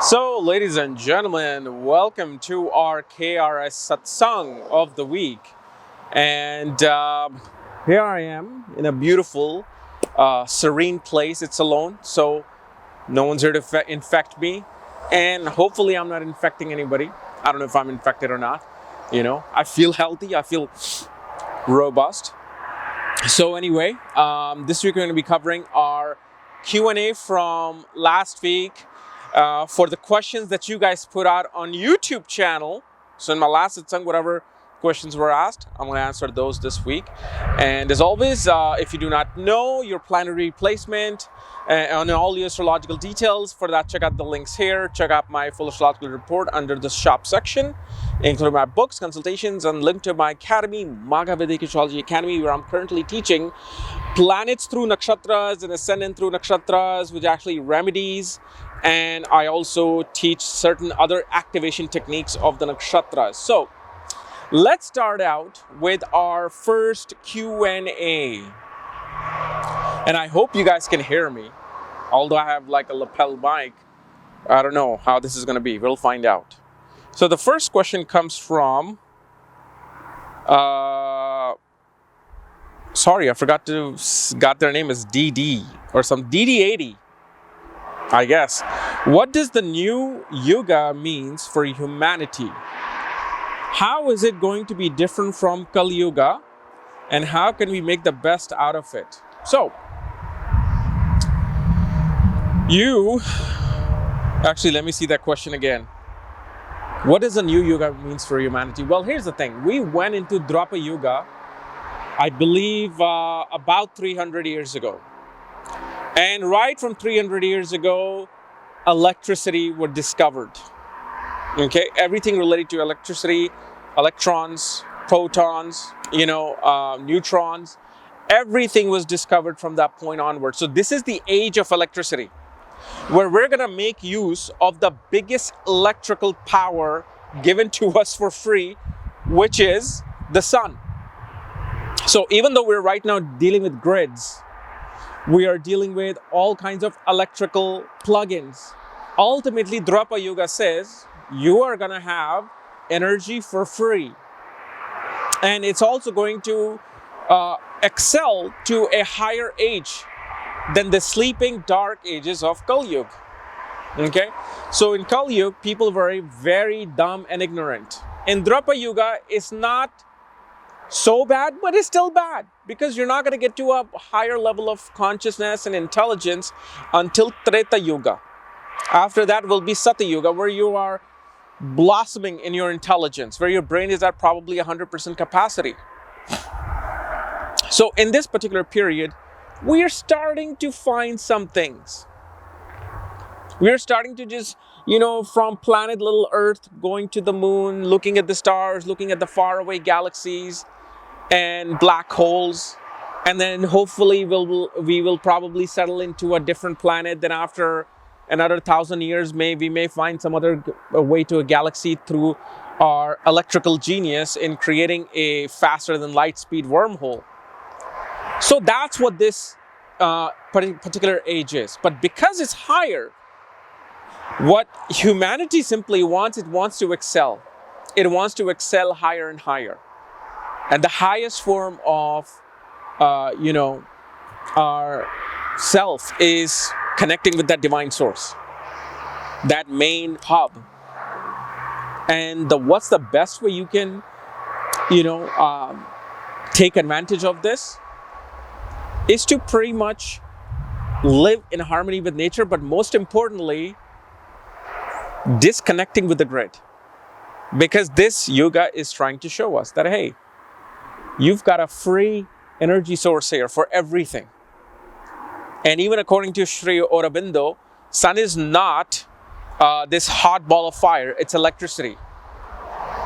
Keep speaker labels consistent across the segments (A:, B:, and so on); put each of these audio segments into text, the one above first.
A: So, ladies and gentlemen, welcome to our KRSsatsang of the week. And here I am in a beautiful, serene place. It's alone, so no one's here to infect me. And hopefully I'm not infecting anybody. I don't know if I'm infected or not. I feel healthy. I feel robust. So anyway, this week we're going to be covering our Q&A from last week. For the questions that you guys put out on YouTube channel. So in my last satsang, whatever questions were asked, I'm going to answer those this week. And as always, if you do not know your planetary placement and all your astrological details, for that, check out the links here. Check out my full astrological report under the shop section, including my books, consultations, and link to my academy, Vedic Astrology Academy, where I'm currently teaching planets through nakshatras and ascendant through nakshatras, which actually remedies. And I also teach certain other activation techniques of the nakshatras. So let's start out with our first Q&A. And I hope you guys can hear me. Although I have like a lapel mic, I don't know how this is going to be. We'll find out. So the first question comes from, sorry, I forgot got their name as DD or some DD80. I guess. What does the new yuga means for humanity? How is it going to be different from Kali Yuga? And how can we make the best out of it? So, actually, let me see that question again. What does the new yuga means for humanity? Well, here's the thing. We went into Dwapara Yuga, I believe, about 300 years ago. And right from 300 years ago, electricity was discovered. Okay, everything related to electricity, electrons, photons, neutrons, everything was discovered from that point onward. So this is the age of electricity, where we're gonna make use of the biggest electrical power given to us for free, which is the sun. So even though we're right now dealing with grids, we are dealing with all kinds of electrical plugins. Ultimately, Dwapara Yuga says you are going to have energy for free. And it's also going to excel to a higher age than the sleeping dark ages of Kali Yuga. Okay? So in Kali Yuga, people were very dumb and ignorant. In Dwapara Yuga, it's not so bad, but it's still bad because you're not going to get to a higher level of consciousness and intelligence until Treta Yuga. After that will be Satya Yuga, where you are blossoming in your intelligence, where your brain is at probably 100% capacity. So in this particular period, we are starting to find some things. We are starting to just, from planet little Earth, going to the moon, looking at the stars, looking at the faraway galaxies and black holes, and then hopefully we will probably settle into a different planet. Then after another 1,000 years, we may find some other way to a galaxy through our electrical genius in creating a faster than light speed wormhole. So that's what this particular age is. But because it's higher, what humanity simply wants, it wants to excel. It wants to excel higher and higher. And the highest form of, our self is connecting with that divine source, that main hub. And what's the best way you can, take advantage of this is to pretty much live in harmony with nature, but most importantly, disconnecting with the grid. Because this yuga is trying to show us that, hey, you've got a free energy source here for everything. And even according to Sri Aurobindo, sun is not this hot ball of fire, it's electricity.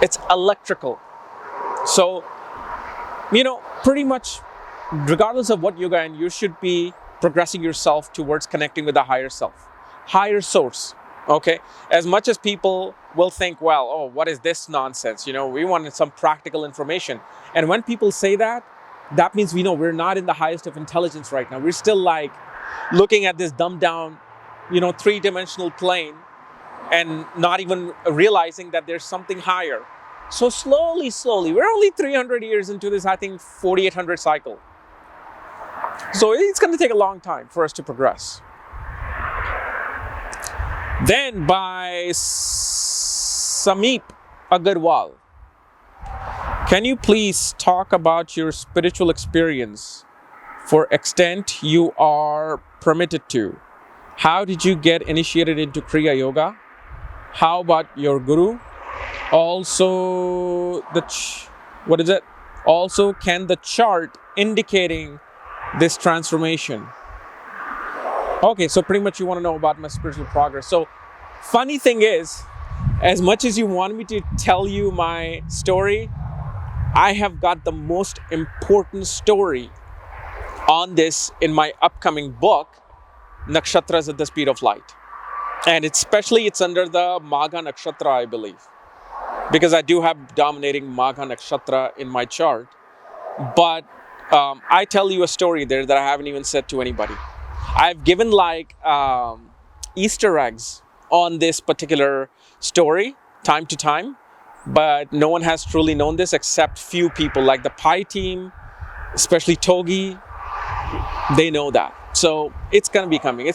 A: It's electrical. So, pretty much, regardless of what yuga, and you should be progressing yourself towards connecting with the higher self, higher source. Okay, as much as people will think, well, oh, what is this nonsense? We wanted some practical information. And when people say that, that means we know we're not in the highest of intelligence right now. We're still like looking at this dumbed down, three-dimensional plane and not even realizing that there's something higher. So slowly, we're only 300 years into this, I think, 4800 cycle. So it's going to take a long time for us to progress. Then by Sameep Agarwal, can you please talk about your spiritual experience for extent you are permitted to? How did you get initiated into Kriya Yoga? How about your guru? Also, Also, can the chart indicating this transformation? Okay, so pretty much you want to know about my spiritual progress. So, funny thing is, as much as you want me to tell you my story, I have got the most important story on this in my upcoming book, Nakshatras at the Speed of Light. And it's under the Magha Nakshatra, I believe. Because I do have dominating Magha Nakshatra in my chart. But I tell you a story there that I haven't even said to anybody. I've given Easter eggs on this particular story time to time, but no one has truly known this except few people, like the Pi team, especially Togi. They know that. So it's going to be coming.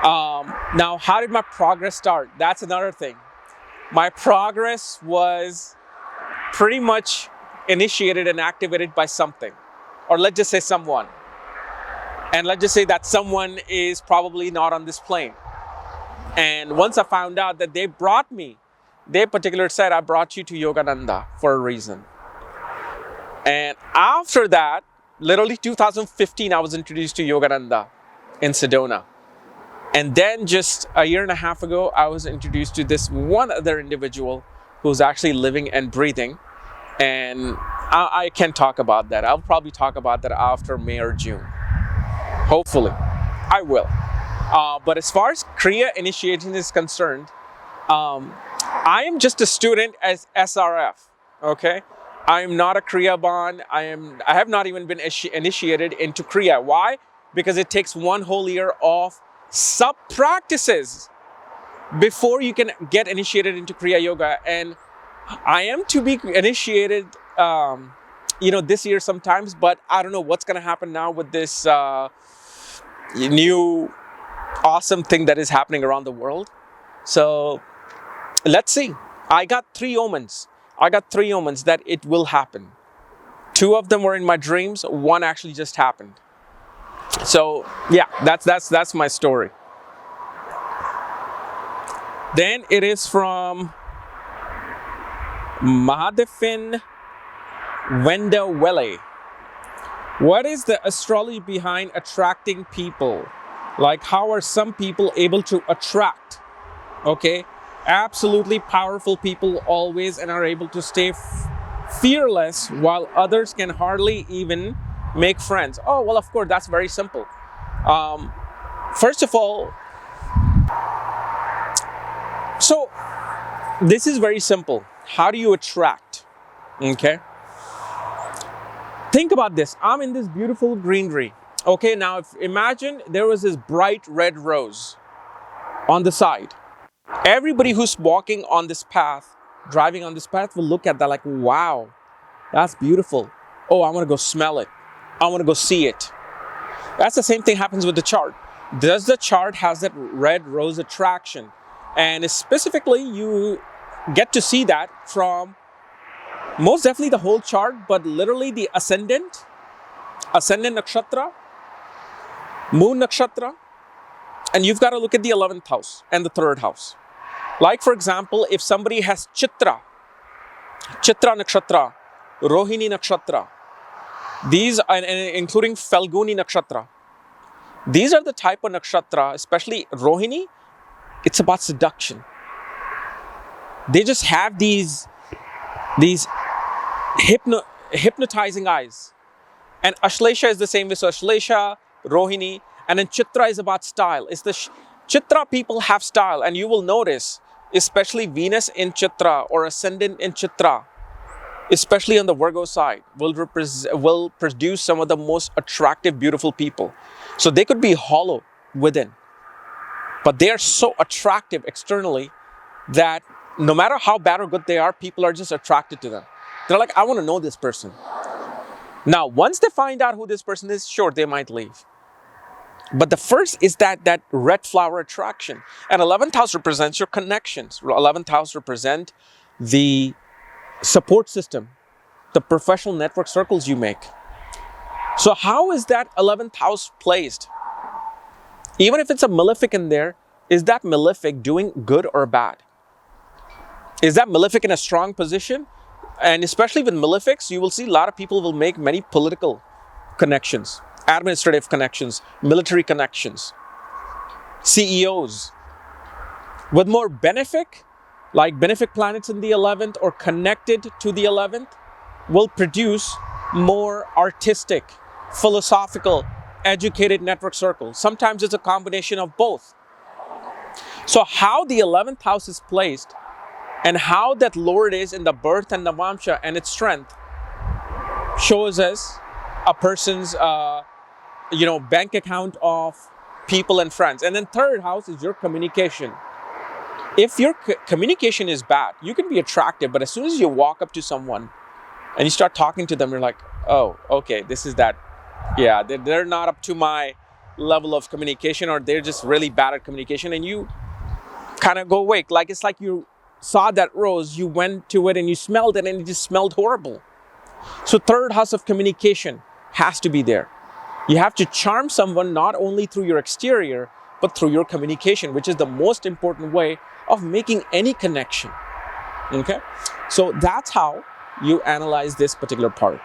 A: Now, how did my progress start? That's another thing. My progress was pretty much initiated and activated by something, or let's just say someone. And let's just say that someone is probably not on this plane. And once I found out that they particularly said, I brought you to Yogananda for a reason. And after that, literally 2015, I was introduced to Yogananda in Sedona. And then just a year and a half ago, I was introduced to this one other individual who's actually living and breathing. And I can talk about that. I'll probably talk about that after May or June. Hopefully, I will. But as far as Kriya initiation is concerned, I am just a student as SRF, okay? I am not a Kriya Ban. I have not even been initiated into Kriya. Why? Because it takes one whole year of sub-practices before you can get initiated into Kriya Yoga. And I am to be initiated, this year sometimes, but I don't know what's going to happen now with this new awesome thing that is happening around the world. So let's see. I got three omens that it will happen. 2 of them were in my dreams. 1 actually just happened. So yeah, that's my story. Then it is from Mahadevin Wendawele. What is the astrology behind attracting people? Like, how are some people able to attract? Okay, absolutely powerful people always, and are able to stay fearless, while others can hardly even make friends. Oh, well, of course, that's very simple. First of all, so this is very simple. How do you attract? Okay. Think about this. I'm in this beautiful greenery. Okay, now imagine there was this bright red rose on the side. Everybody who's walking on this path, driving on this path, will look at that like, wow, that's beautiful. Oh, I want to go smell it. I want to go see it. That's the same thing happens with the chart. Does the chart has that red rose attraction? And specifically, you get to see that from most definitely the whole chart, but literally the ascendant nakshatra, moon nakshatra, and you've got to look at the 11th house and the 3rd house. Like, for example, if somebody has Chitra nakshatra, Rohini nakshatra, these are, including Falguni nakshatra, these are the type of nakshatra, especially Rohini, it's about seduction. They just have these hypnotizing eyes. And Ashlesha is the same way. So Ashlesha, Rohini, and then Chitra is about style. It's the Chitra people have style, and you will notice, especially Venus in Chitra or ascendant in Chitra, especially on the Virgo side, will produce some of the most attractive, beautiful people. So they could be hollow within. But they are so attractive externally that no matter how bad or good they are, people are just attracted to them. They're like, I want to know this person. Now, once they find out who this person is, sure, they might leave. But the first is that red flower attraction. And 11th house represents your connections. 11th house represents the support system, the professional network circles you make. So how is that 11th house placed? Even if it's a malefic in there, is that malefic doing good or bad? Is that malefic in a strong position? And especially with malefics, you will see a lot of people will make many political connections, administrative connections, military connections, CEOs. With more benefic, like benefic planets in the 11th or connected to the 11th, will produce more artistic, philosophical, educated network circles. Sometimes it's a combination of both. So how the 11th house is placed and how that Lord is in the birth and the Navamsha and its strength shows us a person's bank account of people and friends. And then third house is your communication. If your communication is bad, you can be attractive, but as soon as you walk up to someone and you start talking to them, you're like, oh, okay, this is that. Yeah, they're not up to my level of communication, or they're just really bad at communication, and you kind of go away. Like it's like you saw that rose, you went to it and you smelled it and it just smelled horrible. So third house of communication has to be there. You have to charm someone not only through your exterior, but through your communication, which is the most important way of making any connection. Okay? So that's how you analyze this particular part.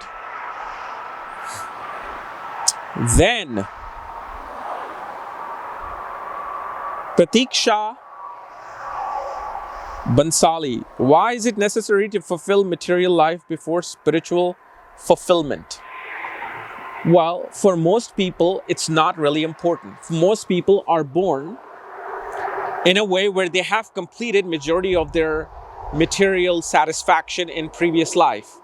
A: Then, Pratiksha Bansali, why is it necessary to fulfill material life before spiritual fulfillment? Well, for most people, it's not really important. Most people are born in a way where they have completed majority of their material satisfaction in previous life.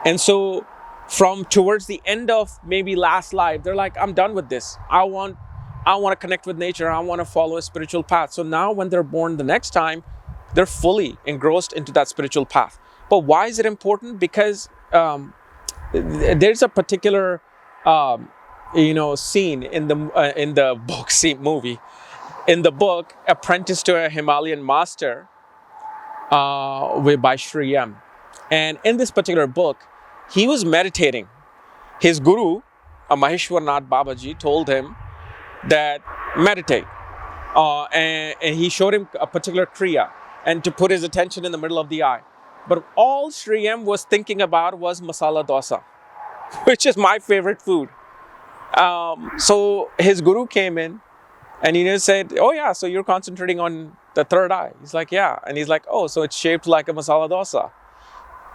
A: And so from towards the end of maybe last life, they're like, I'm done with this. I want to connect with nature. I want to follow a spiritual path. So now when they're born the next time, they're fully engrossed into that spiritual path. But why is it important? Because there's a particular scene in the book, movie. In the book, Apprentice to a Himalayan Master by Sri M. And in this particular book, he was meditating. His guru, Maheshwarnath Babaji, told him that meditate. And he showed him a particular kriya and to put his attention in the middle of the eye. But all Sri M was thinking about was masala dosa, which is my favorite food. So his guru came in and he said, oh yeah, so you're concentrating on the third eye. He's like, yeah. And he's like, oh, so it's shaped like a masala dosa.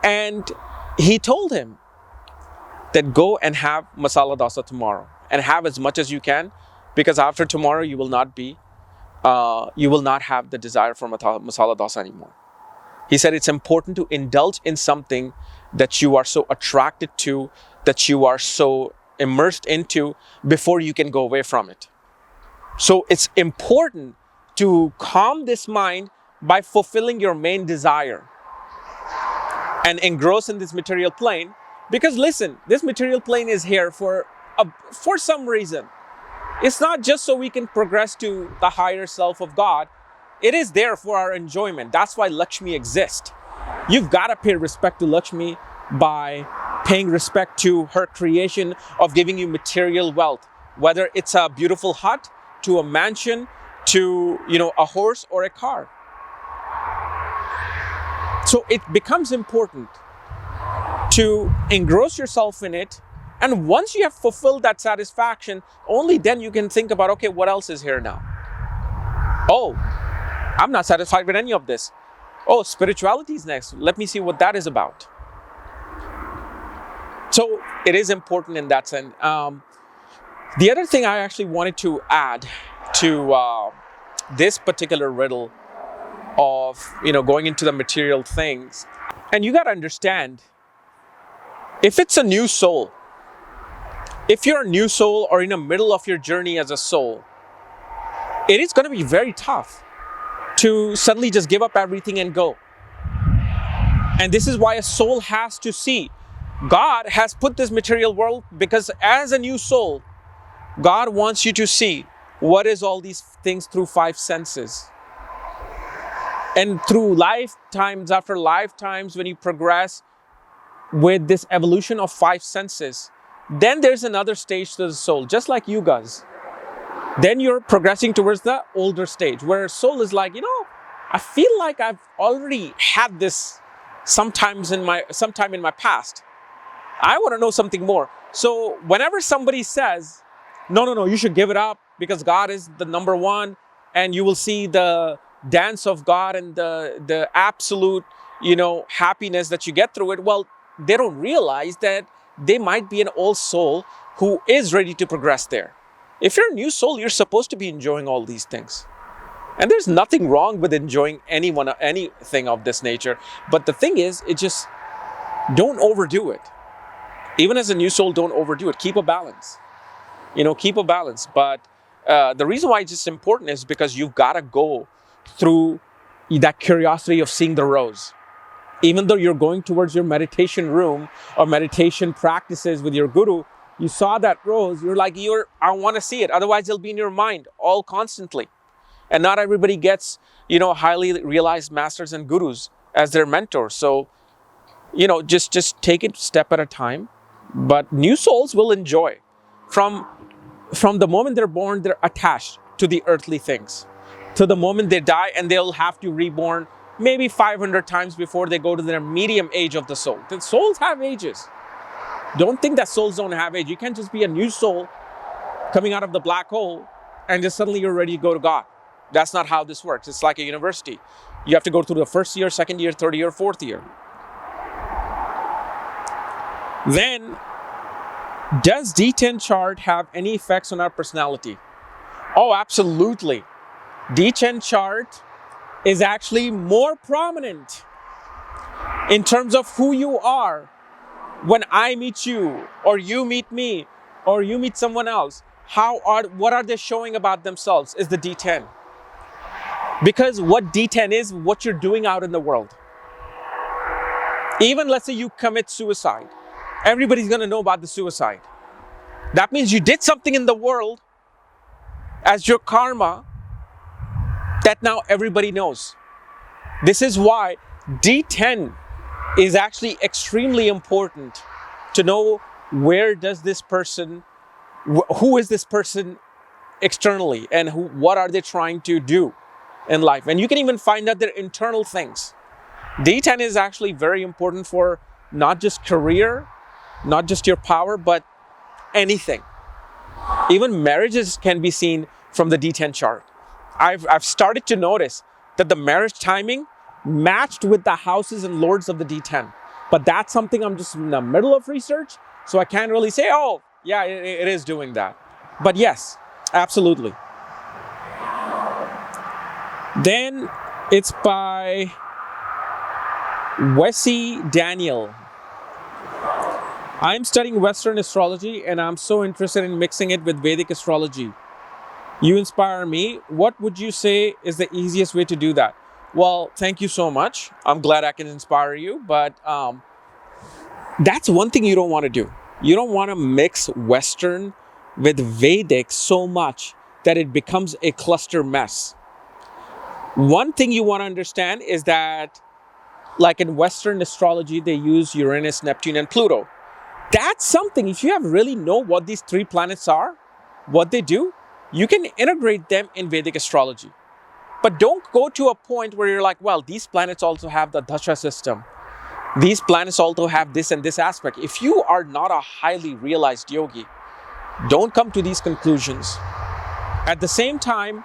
A: And he told him that go and have masala dosa tomorrow and have as much as you can, because after tomorrow you will not have the desire for masala dosa anymore. He said it's important to indulge in something that you are so attracted to, that you are so immersed into before you can go away from it. So it's important to calm this mind by fulfilling your main desire and engross in this material plane. Because listen, this material plane is here for some reason. It's not just so we can progress to the higher self of God. It is there for our enjoyment. That's why Lakshmi exists. You've got to pay respect to Lakshmi by paying respect to her creation of giving you material wealth, whether it's a beautiful hut, to a mansion, to a horse or a car. So it becomes important to engross yourself in it. And once you have fulfilled that satisfaction, only then you can think about, okay, what else is here now? Oh, I'm not satisfied with any of this. Oh, spirituality is next. Let me see what that is about. So it is important in that sense. The other thing I actually wanted to add to this particular riddle of, going into the material things, and you got to understand, if it's a new soul, if you're a new soul or in the middle of your journey as a soul, it is going to be very tough to suddenly just give up everything and go. And this is why a soul has to see. God has put this material world because as a new soul, God wants you to see what is all these things through 5 senses. And through lifetimes after lifetimes, when you progress with this evolution of 5 senses, then there's another stage to the soul, just like yugas. Then you're progressing towards the older stage where soul is like, I feel like I've already had this sometime in my past. I want to know something more. So whenever somebody says, no, you should give it up because God is the number one, and you will see the dance of God and the absolute, happiness that you get through it. Well, they don't realize that they might be an old soul who is ready to progress there. If you're a new soul, you're supposed to be enjoying all these things. And there's nothing wrong with enjoying anything of this nature. But the thing is, don't overdo it. Even as a new soul, don't overdo it. Keep a balance. Keep a balance. But the reason why it's just important is because you've got to go through that curiosity of seeing the rose. Even though you're going towards your meditation room or meditation practices with your guru, you saw that rose, you're like, I want to see it. Otherwise, it'll be in your mind all constantly. And not everybody gets, highly realized masters and gurus as their mentors. So, just take it step at a time. But new souls will enjoy. From the moment they're born, they're attached to the earthly things. To the moment they die, and they'll have to reborn maybe 500 times before they go to their medium age of the soul. The souls have ages. Don't think that souls don't have age. You can't just be a new soul coming out of the black hole and just suddenly you're ready to go to God. That's not how this works. It's like a university. You have to go through the first year, second year, third year, fourth year. Then, does D10 chart have any effects on our personality? Oh, absolutely. D10 chart is actually more prominent in terms of who you are when I meet you, or you meet me, or you meet someone else. What are they showing about themselves is the D10. Because what D10 is, what you're doing out in the world. Even let's say you commit suicide. Everybody's going to know about the suicide. That means you did something in the world as your karma that now everybody knows. This is why D10 is actually extremely important to know who is this person externally, and what are they trying to do in life. And you can even find out their internal things. D10 is actually very important for not just career, not just your power, but anything. Even marriages can be seen from the D10 chart. I've started to notice that the marriage timing matched with the houses and lords of the D10. But that's something I'm just in the middle of research, so I can't really say, oh, yeah, it is doing that. But yes, absolutely. Then it's by Wesley Daniel. I'm studying Western astrology and I'm so interested in mixing it with Vedic astrology. You inspire me. What would you say is the easiest way to do that? Well, thank you so much. I'm glad I can inspire you, but that's one thing you don't want to do. You don't want to mix Western with Vedic so much that it becomes a cluster mess. One thing you want to understand is that, like in Western astrology, they use Uranus, Neptune, and Pluto. That's something, if you really know what these 3 planets are, what they do, you can integrate them in Vedic astrology. But don't go to a point where you're like, well, these planets also have the dasha system. These planets also have this and this aspect. If you are not a highly realized yogi, don't come to these conclusions. At the same time,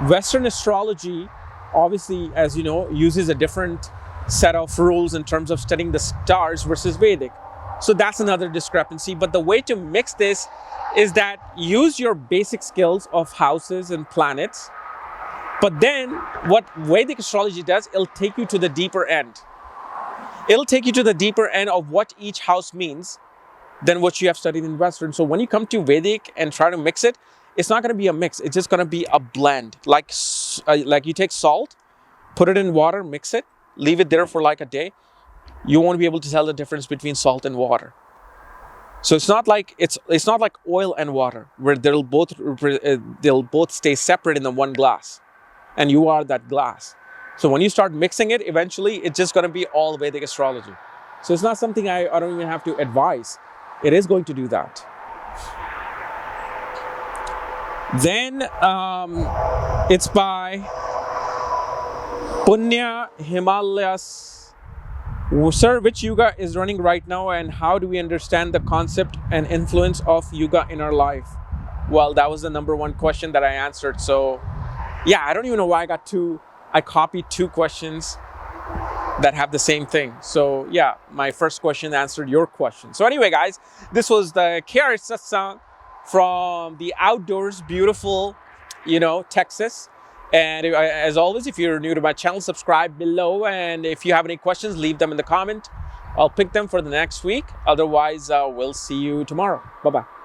A: Western astrology, obviously, as you know, uses a different set of rules in terms of studying the stars versus Vedic. So that's another discrepancy. But the way to mix this is that use your basic skills of houses and planets. But then what Vedic astrology does, it'll take you to the deeper end. It'll take you to the deeper end of what each house means than what you have studied in Western. So when you come to Vedic and try to mix it, it's not going to be a mix. It's just going to be a blend. Like you take salt, put it in water, mix it, leave it there for like a day. You won't be able to tell the difference between salt and water. So it's not like oil and water where they'll both stay separate in the one glass, and you are that glass. So when you start mixing it, eventually it's just going to be all Vedic astrology. So it's not something I don't even have to advise. It is going to do that. Then it's by Punya Himalayas. Sir, which yuga is running right now, and how do we understand the concept and influence of yuga in our life? Well, that was the number one question that I answered. So yeah, I don't even know why I copied two questions that have the same thing. So yeah, my first question answered your question. So anyway, guys, this was the KRSsatsang from the outdoors, beautiful, Texas. And as always, if you're new to my channel, subscribe below. And if you have any questions, leave them in the comment. I'll pick them for the next week. Otherwise, we'll see you tomorrow. Bye-bye.